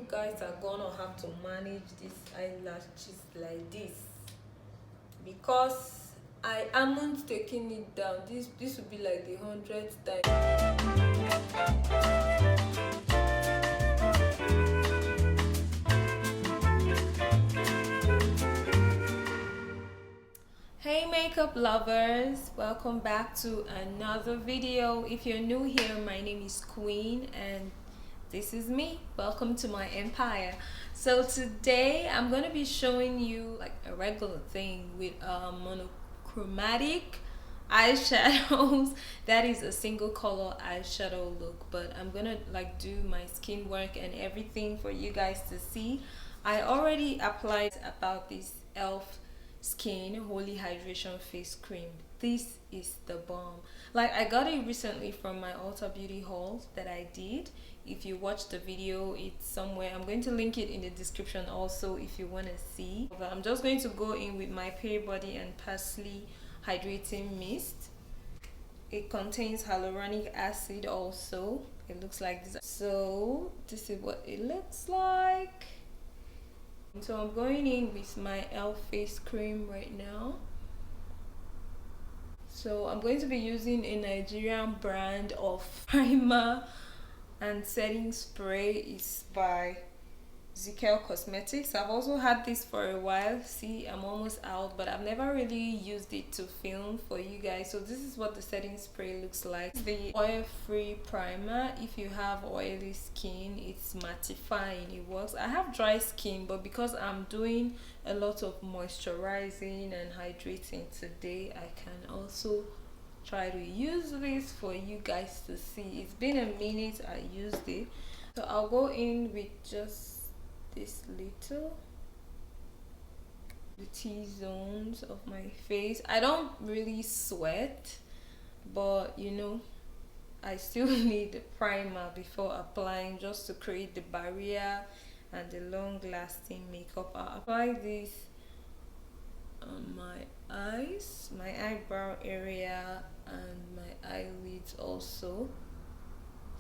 guys are gonna have to manage these eyelashes like this because I amn't taking it down. This will be like the 100th time. Hey makeup lovers, welcome back to another video. If you're new here, my name is Queen and this is me. Welcome to my empire. So today I'm going to be showing you like a regular thing with monochromatic eyeshadows. That is a single color eyeshadow look, but I'm gonna like do my skin work and everything for you guys to see. I already applied about this elf skin holy hydration face cream. This is the bomb. Like, I got it recently from my Ulta Beauty haul that I did. If you watch the video, it's somewhere. I'm going to link it in the description also if you want to see. But I'm just going to go in with my Peri Body and Parsley hydrating mist. It contains hyaluronic acid also. It looks like this. So this is what it looks like. So I'm going in with my elf face cream right now. So I'm going to be using a Nigerian brand of primer and setting spray. Is by ZIKEL Cosmetics. I've also had this for a while. See, I'm almost out, but I've never really used it to film for you guys. So this is what the setting spray looks like. The oil-free primer. If you have oily skin, it's mattifying. It works. I have dry skin, but because I'm doing a lot of moisturizing and hydrating today, I can also try to use this for you guys to see. It's been a minute I used it, so I'll go in with just this little, the T-zones of my face. I don't really sweat, but you know, I still need the primer before applying, just to create the barrier and the long-lasting makeup. I'll apply this on my eyes, my eyebrow area, and my eyelids also,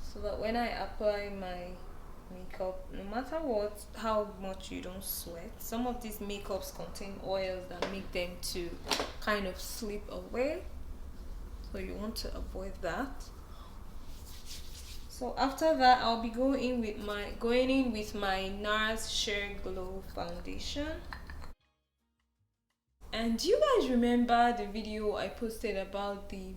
so that when I apply my makeup, no matter what, how much you don't sweat. Some of these makeups contain oils that make them to kind of slip away, so you want to avoid that. So after that, I'll be going in with my NARS Shear Glow foundation. And do you guys remember the video I posted about the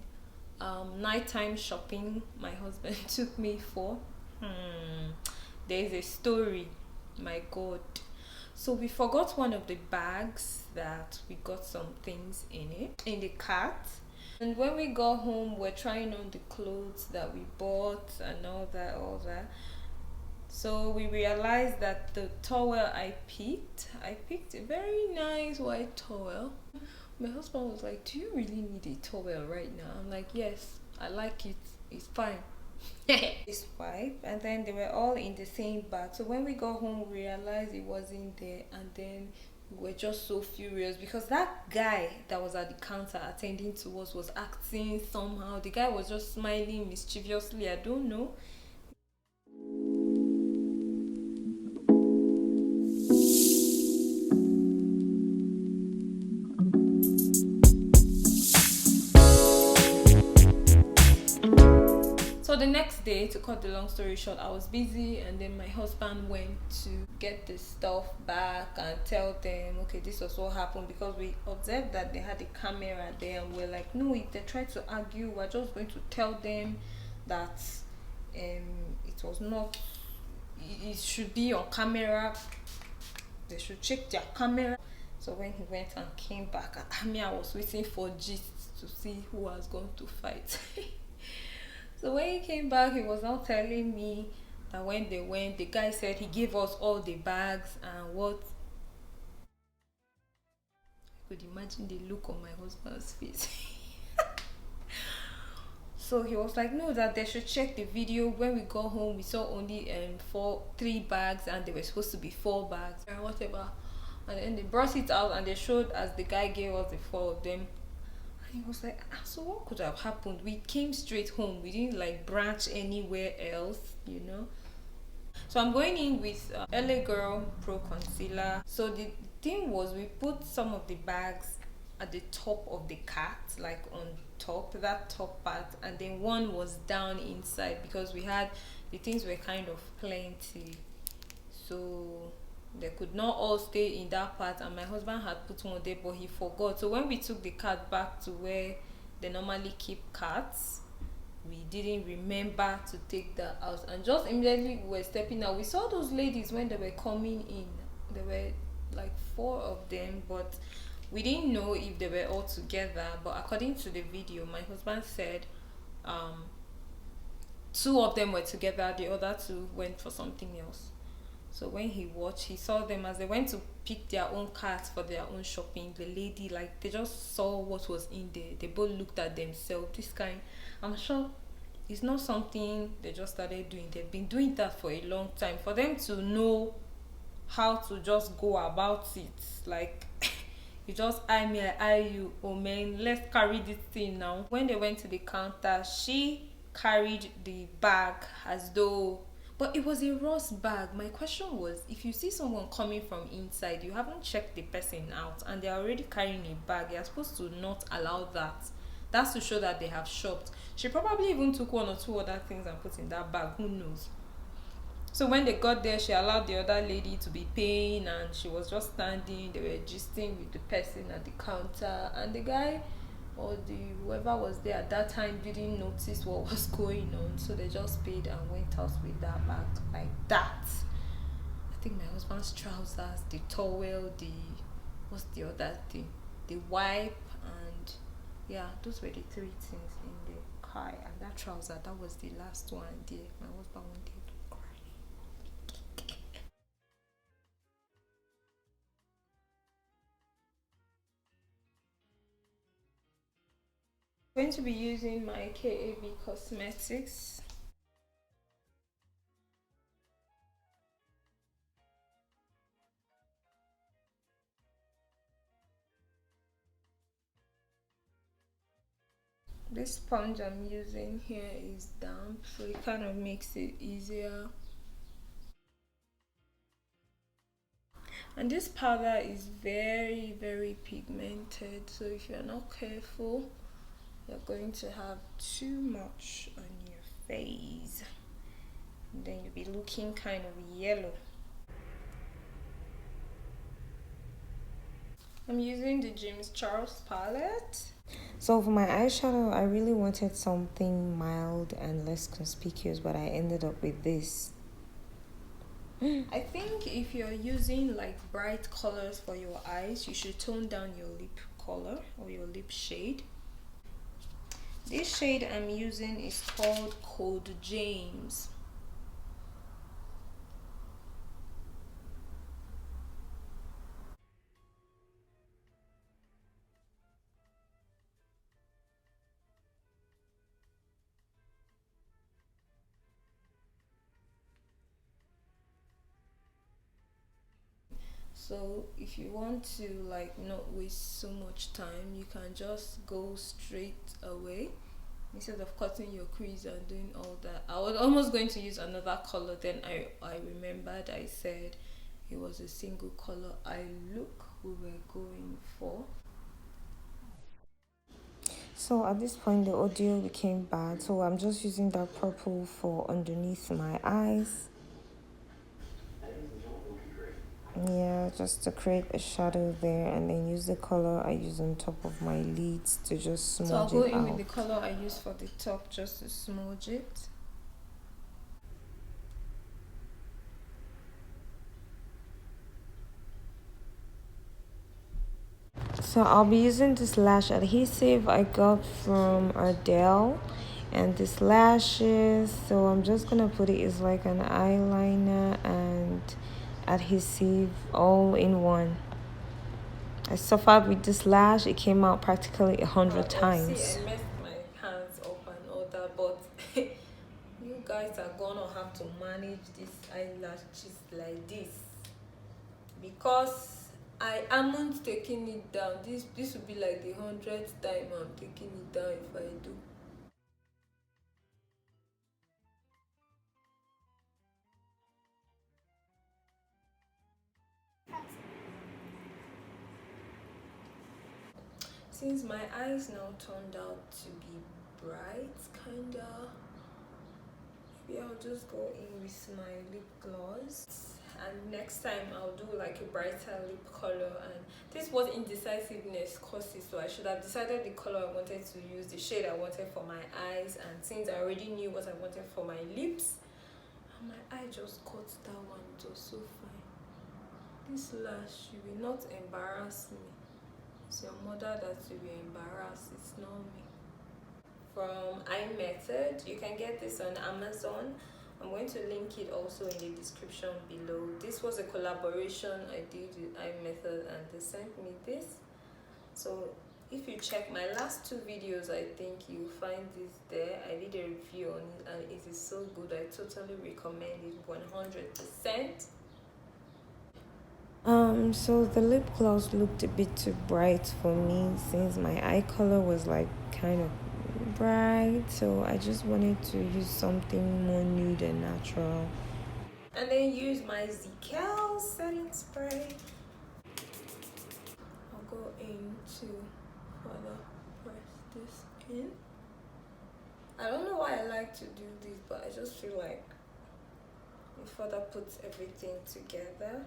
nighttime shopping my husband took me for? There's a story, my god. So we forgot one of the bags that we got some things in the cart, and when we got home, we're trying on the clothes that we bought and all that. So we realized that the towel I picked a very nice white towel. My husband was like, do you really need a towel right now? I'm like, yes, I like it, it's fine. This wipe, and then they were all in the same bag. So when we got home, we realized it wasn't there, and then we were just so furious because that guy that was at the counter attending to us was acting somehow. The guy was just smiling mischievously. I don't know. So the next day, to cut the long story short, I was busy, and then my husband went to get the stuff back and tell them, okay, this was what happened, because we observed that they had a camera there, and we're like, no, if they try to argue, we're just going to tell them that it was not, it should be on camera, they should check their camera. So when he went and came back, I was waiting for gist to see who was going to fight. So when he came back, he was now telling me that when they went, the guy said he gave us all the bags, and what? I could imagine the look on my husband's face. So he was like, no, that they should check the video. When we got home, we saw only 3 bags, and there were supposed to be 4 bags and whatever. And then they brought it out, and they showed as the guy gave us the 4 of them. He was like, so what could have happened? We came straight home. We didn't like branch anywhere else, you know. So I'm going in with LA Girl Pro Concealer. So the thing was, we put some of the bags at the top of the cart, like on top, that top part, and then one was down inside because we had the things were kind of plenty, so they could not all stay in that part, and my husband had put one there but he forgot. So when we took the cart back to where they normally keep carts, we didn't remember to take that out, and just immediately we were stepping out, we saw those ladies when they were coming in. There were like 4 of them, but we didn't know if they were all together. But according to the video, my husband said 2 of them were together, the other 2 went for something else. So when he watched, he saw them as they went to pick their own carts for their own shopping. The lady, like, they just saw what was in there. They both looked at themselves. This kind, I'm sure it's not something they just started doing. They've been doing that for a long time. For them to know how to just go about it, like, you just eye me, I eye you. Oh man, let's carry this thing now. When they went to the counter, she carried the bag as though, but it was a Ross bag. My question was, if you see someone coming from inside, you haven't checked the person out, and they're already carrying a bag, you're supposed to not allow that. That's to show that they have shopped. She probably even took 1 or 2 other things and put in that bag. Who knows? So when they got there, she allowed the other lady to be paying, and she was just standing. They were gisting with the person at the counter, and the guy or the whoever was there at that time didn't notice what was going on, so they just paid and went out with that bag like that. I think my husband's trousers, the towel, the what's the other thing, the wipe, and yeah, those were the 3 things in the car. And that trouser, that was the last one there. My husband wanted to cry. I'm going to be using my KAB Cosmetics. This sponge I'm using here is damp, so it kind of makes it easier. And this powder is very, very pigmented, so if you're not careful, you're going to have too much on your face, and then you'll be looking kind of yellow. I'm using the James Charles palette. So for my eyeshadow, I really wanted something mild and less conspicuous, but I ended up with this. I think if you're using like bright colors for your eyes, you should tone down your lip color or your lip shade. This shade I'm using is called Cold James. So if you want to like not waste so much time, you can just go straight away instead of cutting your crease and doing all that. I was almost going to use another color, then I remembered I said it was a single color look we were going for. So at this point, the audio became bad, so I'm just using that purple for underneath my eyes. Yeah, just to create a shadow there, and then use the color I use on top of my lids to just smudge it out. So I'll go in with the color I use for the top just to smudge it. So I'll be using this lash adhesive I got from Ardell, and this lashes, so I'm just gonna put it as like an eyeliner and adhesive all in one. I suffered with this lash. It came out practically 100 times. See, I messed my hands up and all that, but you guys are gonna have to manage these eyelashes like this, because I amn't taking it down. This will be like the 100th time I'm taking it down if I do. . . 。 . 。 . 。. 。. . 。. . . . . . . . 。 . . . . . . . . . . . . . . . . . . . . . . . . . . . . . . . . . . . . . . . . since my eyes now turned out to be bright, kinda, maybe I'll just go in with my lip gloss, and next time I'll do like a brighter lip color. And this was indecisiveness causes, so I should have decided the color I wanted to use, the shade I wanted for my eyes, and since I already knew what I wanted for my lips, and my eye just caught that one. It was so fine. This lash, you will not embarrass me. It's your mother that will be embarrassed, it's not me. From iMethod, you can get this on Amazon. I'm going to link it also in the description below. This was a collaboration I did with iMethod, and they sent me this. So if you check my last 2 videos, I think you'll find this there. I did a review on it and it is so good. I totally recommend it 100%. So the lip gloss looked a bit too bright for me since my eye color was like kind of bright, so I just wanted to use something more nude and natural. And then use my ZIKEL setting spray. I'll go in to further press this in. I don't know why I like to do this, but I just feel like it further puts everything together.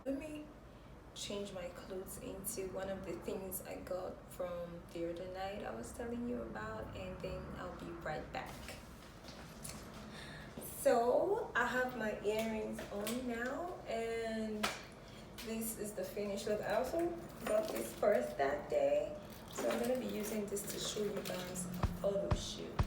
Let me change my clothes into one of the things I got from the other night I was telling you about, and then I'll be right back. So I have my earrings on now, and this is the finished look. I also got this purse that day, so I'm going to be using this to show you guys a photo shoot.